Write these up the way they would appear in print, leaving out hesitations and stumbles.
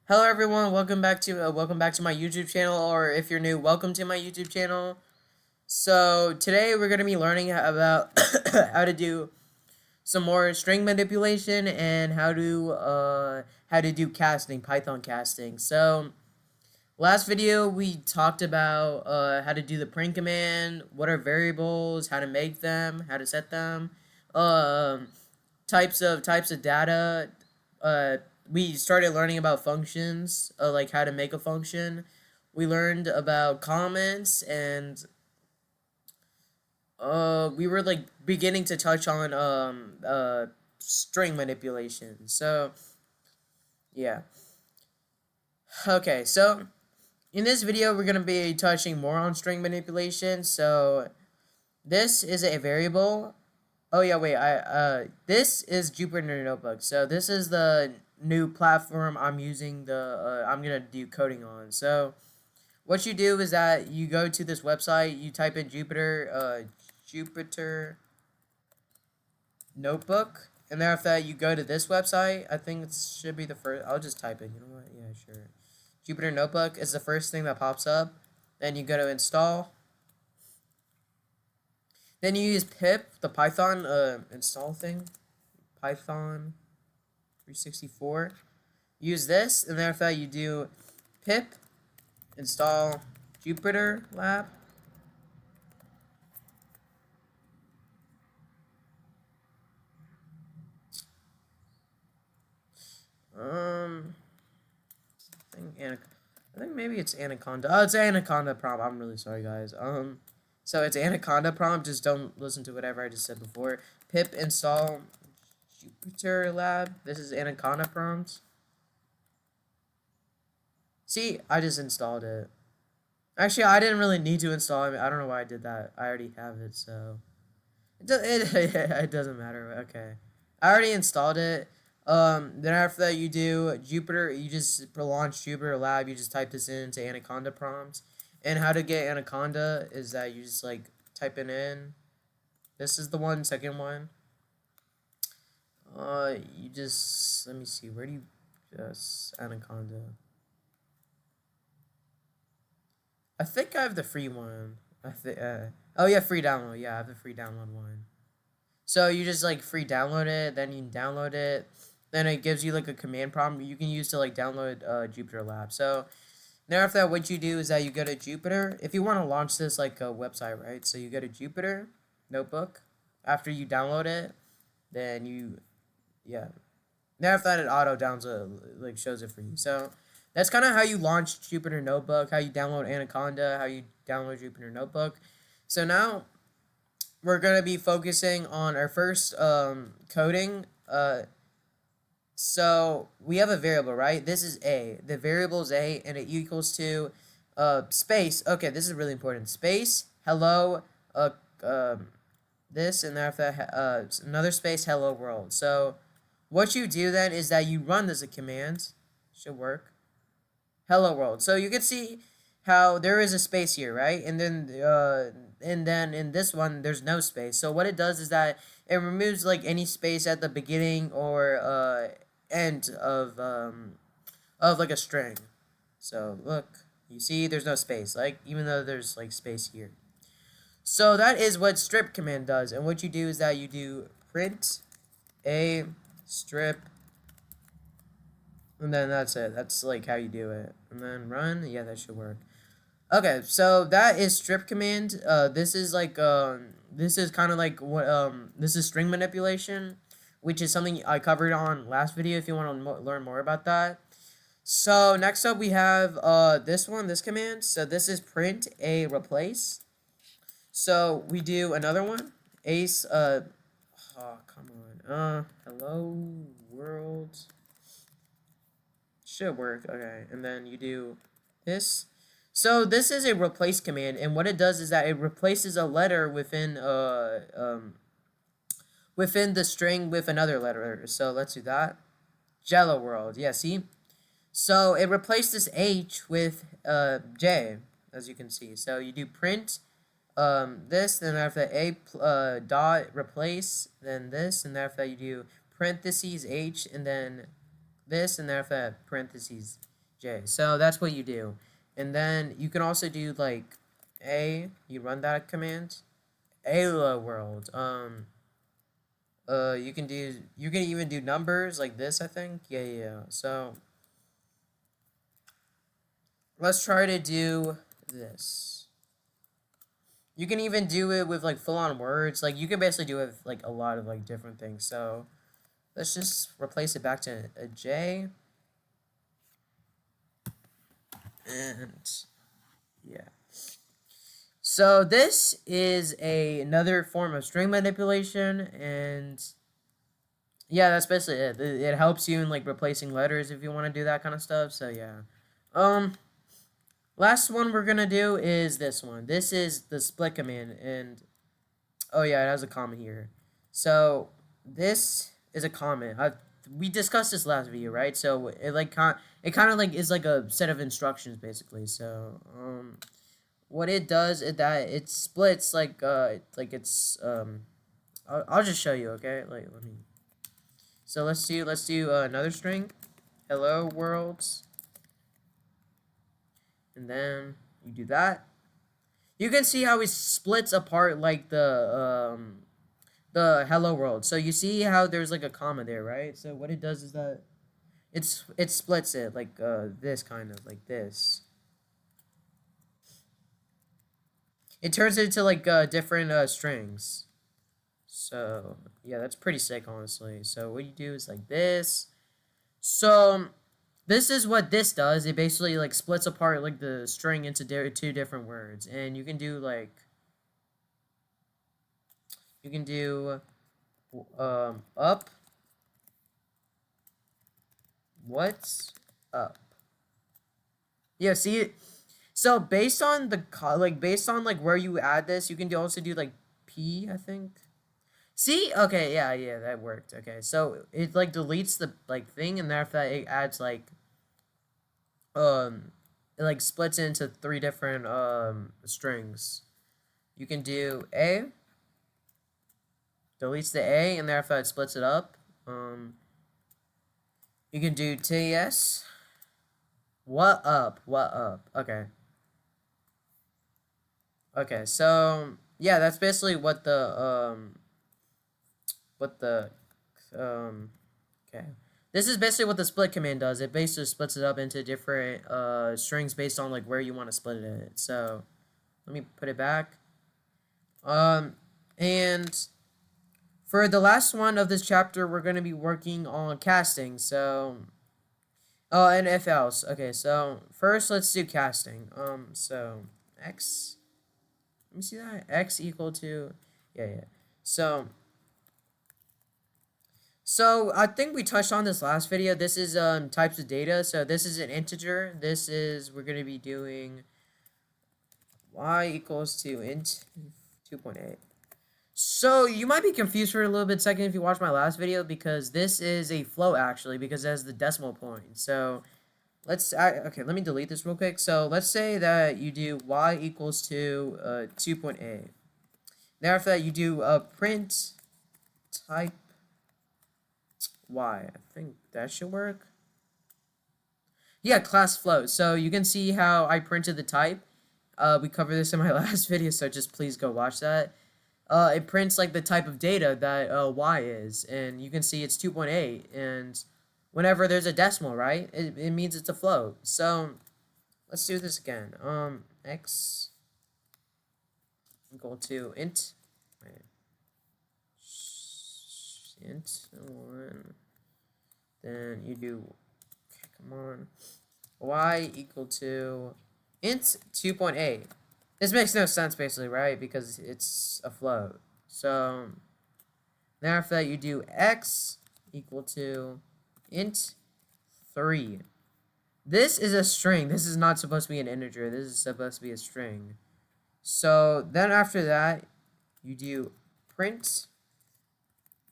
Hello everyone, welcome back to my YouTube channel, or if you're new, welcome to my YouTube channel. So today we're gonna be learning about how to do some more string manipulation and how to do casting, Python casting. So last video we talked about how to do the print command, what are variables, how to make them, how to set them, um, types of data. Uh, we started learning about functions, like how to make a function. We learned about comments, and we were like beginning to touch on string manipulation. So yeah. Okay, so in this video we're gonna be touching more on string manipulation. So this is a variable. Oh yeah, wait. This is Jupyter Notebook. So this is the new platform I'm using. I'm gonna do coding on. So what you do is that you go to this website. You type in Jupyter Notebook, and then after that you go to this website. I think it should be the first. I'll just type it. You know what? Yeah, sure. Jupyter Notebook is the first thing that pops up. Then you go to install. Then you use pip, the Python install thing. Python 364. Use this, and then after that you do pip install Jupyter Lab. I think I think maybe it's Anaconda. Oh, it's Anaconda prompt. I'm really sorry, guys. So it's Anaconda prompt. Just don't listen to whatever I just said before. Pip install Jupyter Lab. This is Anaconda prompt. See, I just installed it. Actually, I didn't really need to install it. I don't know why I did that. I already have it, so it doesn't matter. Okay, I already installed it. Then after that, you do Jupyter. You just launch Jupyter Lab. You just type this into Anaconda prompt. And how to get Anaconda is that you just like type it in. This is the one, second one. You just let me see. Where do you just Anaconda? I think I have the free one. I think. Oh yeah, free download. Yeah, I have the free download one. So you just like free download it, then you download it, then it gives you like a command prompt you can use to like download Jupyter Lab. So now after that, what you do is that you go to Jupyter. If you want to launch this like a website, right? So you go to Jupyter Notebook. After you download it, then yeah. Now after that, it auto downloads like shows it for you. So that's kind of how you launch Jupyter Notebook, how you download Anaconda, how you download Jupyter Notebook. So now we're going to be focusing on our first coding. So we have a variable, right? This is a. The variable is a, and it equals to space. Okay, this is really important. Space, hello, this, and after another space, hello world. So what you do then is that you run this a command. Should work. Hello world. So you can see how there is a space here, right? And then in this one there's no space. So what it does is that it removes like any space at the beginning or end of like a string. So look, you see there's no space, like even though there's like space here. So that is what strip command does. And what you do is that you do print a strip, and then that's it. That's like how you do it. And then run. Yeah, that should work. Okay, so that is strip command. This is like this is kind of like what this is string manipulation, which is something I covered on last video. If you want to learn more about that. So next up we have this command. So this is print a replace. So we do another one. Ace. Oh come on. Hello world. Should work. Okay, and then you do this. So this is a replace command, and what it does is that it replaces a letter within the string with another letter. So let's do that. Jello world. Yeah, see? So it replaced this H with J, as you can see. So you do print this, then after A dot replace, then this, and after that you do parentheses H, and then this, and then after that parentheses J. So that's what you do. And then you can also do like A, you run that command. Hello world. You can even do numbers like this, I think. Yeah. So let's try to do this. You can even do it with like full on words. Like you can basically do it with like a lot of like different things. So let's just replace it back to a J. And yeah. So this is another form of string manipulation, and yeah, that's basically it. It helps you in like replacing letters if you want to do that kind of stuff. So yeah. Last one we're gonna do is this one. This is the split command, and oh yeah, it has a comma here. So this is a comment. We discussed this last video, right? So it like it kind of like is like a set of instructions basically. So what it does is that it splits like it's I'll just show you, okay? Like let me. So let's do another string, hello worlds, and then you do that. You can see how it splits apart like the hello world. So you see how there's like a comma there, right? So what it does is that it splits it like this kind of like this. It turns it into like different strings. So yeah, that's pretty sick, honestly. So what you do is like this. So this is what this does. It basically like splits apart like the string into two different words, and you can do like up. What's up? Yeah, see it. So based on based on like where you add this, you can also do like P, I think. See? Okay, yeah, that worked. Okay, so it like deletes the like thing, and after that it adds like it like splits into three different strings. You can do A, deletes the A, and after that it splits it up. You can do TS. What up? What up? Okay. Okay, so yeah, that's basically what the okay. This is basically what the split command does. It basically splits it up into different strings based on like where you want to split it in. So let me put it back. And for the last one of this chapter, we're going to be working on casting. So and if else. Okay, so first let's do casting. So x, let me see that, x equal to, yeah. So I think we touched on this last video. This is types of data. So this is an integer. This is, we're going to be doing y equals to int 2.8. So you might be confused for a little bit second if you watch my last video, because this is a float actually, because it has the decimal point. So okay, let me delete this real quick. So let's say that you do y equals to 2.8. Now after that you do print type y. I think that should work. Yeah, class float. So you can see how I printed the type. We covered this in my last video, so just please go watch that. It prints like the type of data that y is, and you can see it's 2.8, and whenever there's a decimal, right, it means it's a float. So let's do this again. X equal to int, int 1, then you do, okay, come on, y equal to int 2.8. This makes no sense, basically, right? Because it's a float. So, then after that, you do x equal to int 3. This is a string. This is not supposed to be an integer. This is supposed to be a string. So, then after that, you do print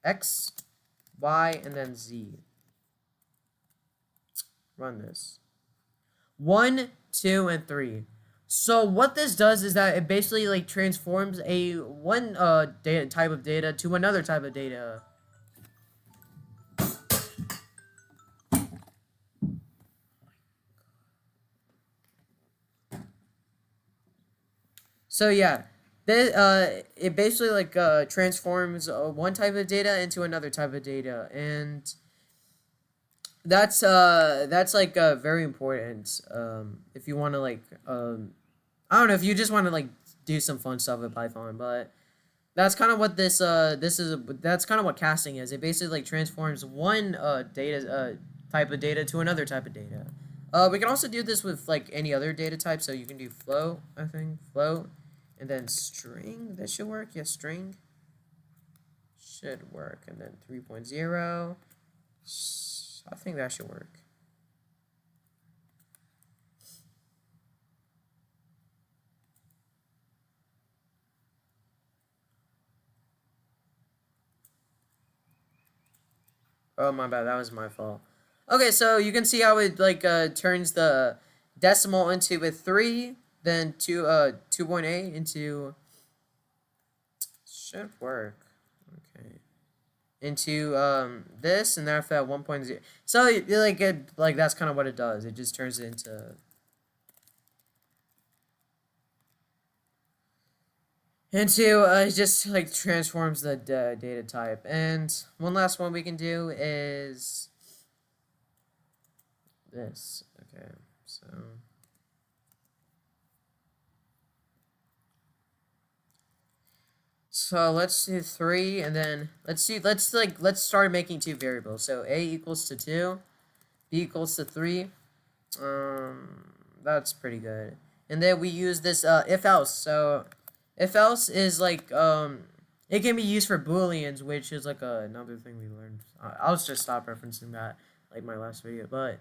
x, y, and then z. Run this. 1, 2, and 3. So what this does is that it basically like transforms one type of data to another type of data. So yeah, this it basically like transforms one type of data into another type of data, and that's like very important. If you want to like I don't know if you just want to like do some fun stuff with Python, but that's kind of what this is. That's kind of what casting is. It basically like transforms one data type of data to another type of data. We can also do this with like any other data type. So you can do float, I think float, and then string. That should work. Yeah, string should work, and then 3.0. I think that should work. Oh my bad, that was my fault. Okay, so you can see how it like turns the decimal into a 3, then 2.8 into should work. Okay. Into this, and then after that 1.0. So like that's kind of what it does. It just turns it into it just like transforms the data type. And one last one we can do is this. Okay, so let's do 3, and then let's start making two variables. So a equals to 2, b equals to 3. That's pretty good. And then we use this if else. So if else is like it can be used for booleans, which is like another thing we learned. I'll just stop referencing that like my last video. But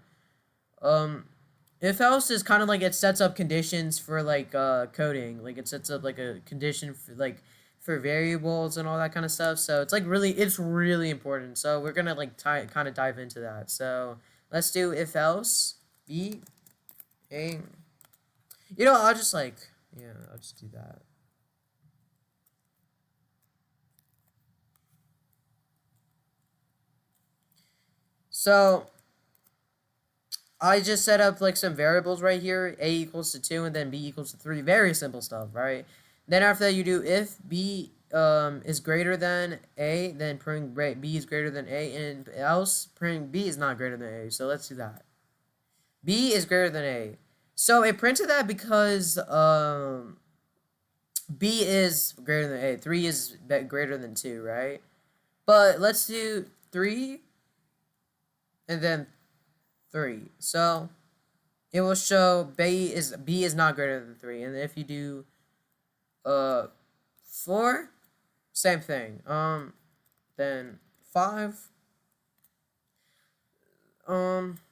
if else is kind of like it sets up conditions for like coding. Like it sets up like a condition for like for variables and all that kind of stuff. So it's like it's really important. So we're gonna like kind of dive into that. So let's do if else b a. I'll just like I'll just do that. So I just set up like some variables right here. A equals to 2 and then b equals to 3. Very simple stuff, right? Then after that you do if b is greater than a, then print b is greater than a, and else print b is not greater than a. So let's do that. B is greater than a. So it printed that because b is greater than a. 3 is greater than 2, right? But let's do 3 and then 3. So it will show b is not greater than 3. And if you do 4, same thing. Then 5.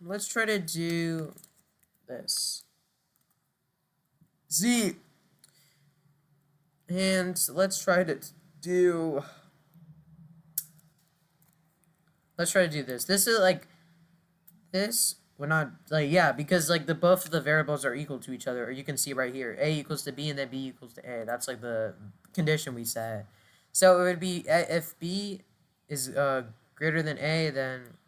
Let's try to do this. Z. And let's try to do this. This is like this. We're not like because like both of the variables are equal to each other, or you can see right here a equals to b and then b equals to a. That's like the condition we set. So it would be if b is greater than a, then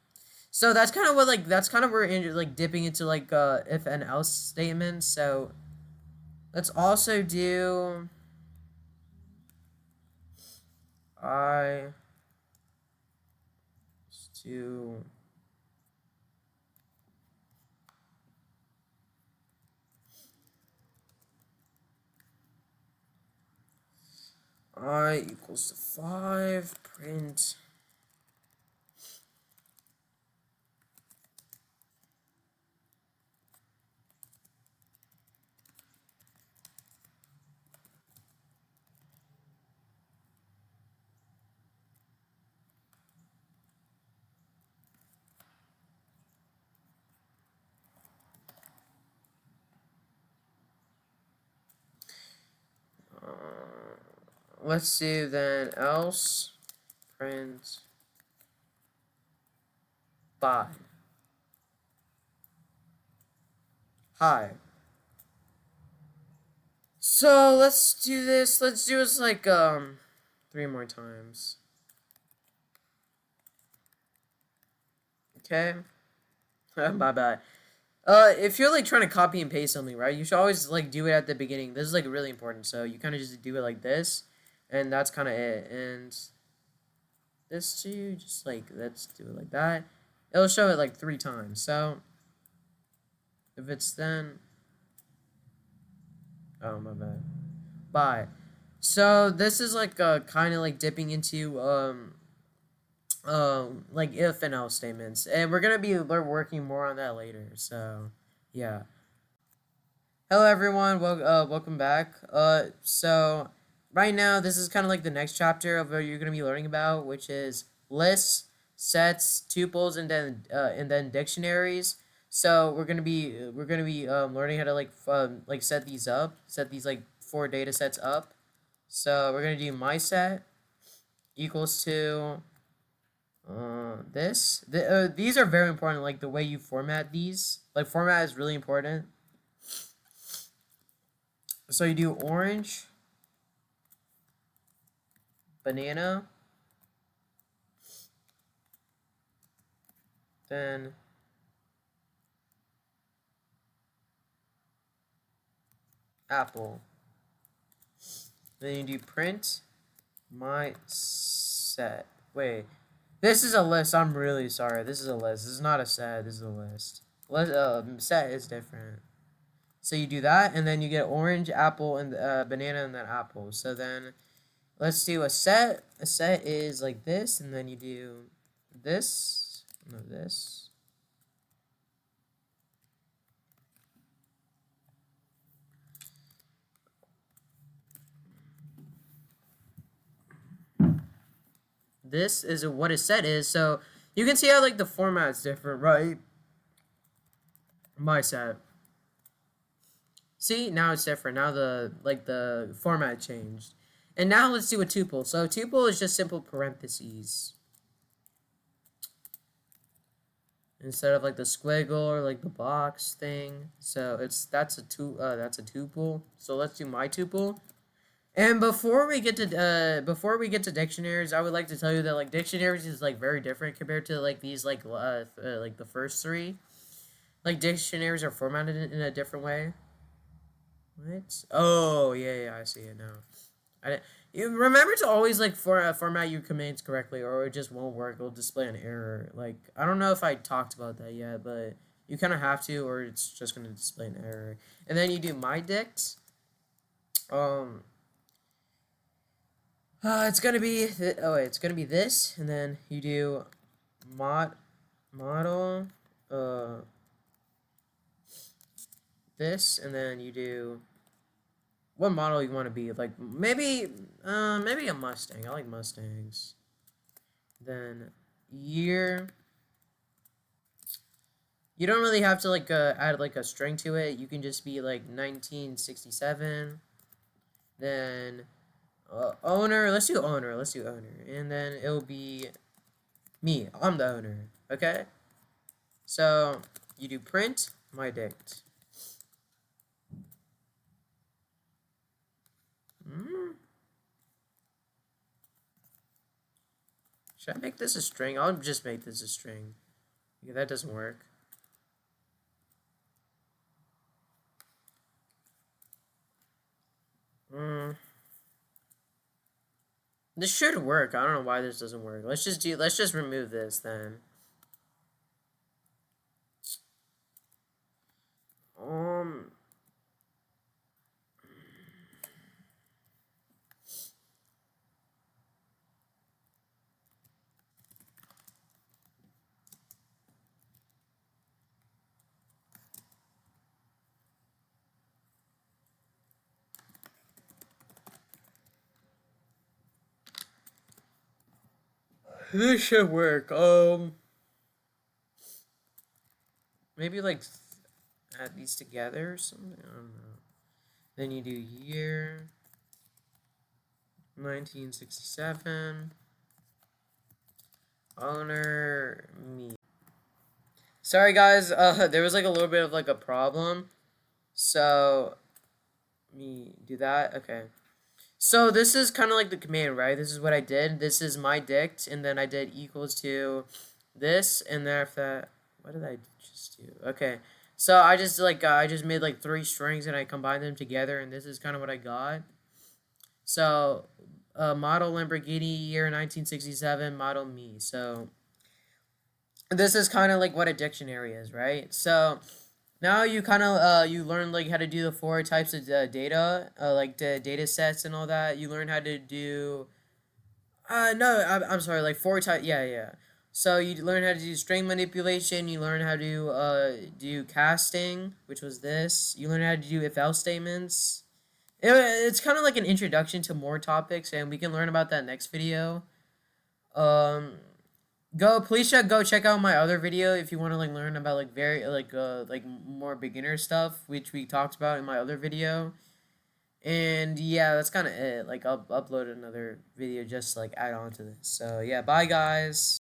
so that's kind of what we're like dipping into like if and else statements. So let's also do I to I equals to 5, print let's do then else print 5. Hi. So let's do this. Let's do this like 3 more times. Okay. My bad. If you're like trying to copy and paste something, right, you should always like do it at the beginning. This is like really important. So you kind of just do it like this, and that's kind of it. And this too, just like let's do it like that. It'll show it like 3 times. So if it's then, oh my bad, bye. So this is like kind of like dipping into like if and else statements, and we're gonna be working more on that later. So yeah. Hello everyone, welcome back. So right now this is kind of like the next chapter of what you're gonna be learning about, which is lists, sets, tuples, and then dictionaries. So we're gonna be learning how to like set these up, set these like 4 data sets up. So we're gonna do my set equals to these are very important, like the way you format these. Like format is really important. So you do orange, banana, then apple. Then you do print my set. Wait, this is a list. I'm really sorry. This is a list. This is not a set. This is a list. Set is different. So you do that, and then you get orange, apple, and banana, and then apple. So then let's do a set. A set is like this, and then you do this, no, this. This is what a set is. So you can see how like the format's different, right? My set. See, now it's different. Now the format changed. And now let's do a tuple. So a tuple is just simple parentheses. Instead of like the squiggle or like the box thing. So that's a tuple. So let's do my tuple. And before we get to dictionaries, I would like to tell you that like dictionaries is like very different compared to like these like the first 3. Like dictionaries are formatted in a different way. What? Oh yeah, I see it now. You remember to always like format your commands correctly, or it just won't work. It'll display an error. Like I don't know if I talked about that yet, but you kind of have to, or it's just gonna display an error. And then you do my dict. It's gonna be it's gonna be this, and then you do model this, and then you do what model you want to be, like maybe a Mustang. I like Mustangs. Then year. You don't really have to like add like a string to it. You can just be like 1967. Then owner. Let's do owner. And then it'll be me. I'm the owner. Okay. So you do print my dict. Should I make this a string? I'll just make this a string. Yeah, that doesn't work. This should work. I don't know why this doesn't work. Let's just remove this then. This should work. Maybe like add these together or something. I don't know. Then you do year 1967. Owner me. Sorry guys. There was like a little bit of like a problem. So me do that. Okay. So this is kind of like the command, right? This is what I did. This is my dict, and then I did equals to this, and then after that, what did I just do? Okay, So I just made like three strings and I combined them together, and this is kind of what I got. So, model Lamborghini, year 1967, model me. So this is kind of like what a dictionary is, right? So now you kind of you learn like how to do the four types of data, like the data sets and all that. You learn how to do no, I'm sorry, like four type. Yeah, yeah. So you learn how to do string manipulation. You learn how to do casting, which was this. You learn how to do if else statements. It's kind of like an introduction to more topics, and we can learn about that next video. Um, go check out my other video if you want to like learn about like very like more beginner stuff, which we talked about in my other video. And yeah, that's kind of it. Like I'll upload another video just like add on to this. So yeah, bye guys.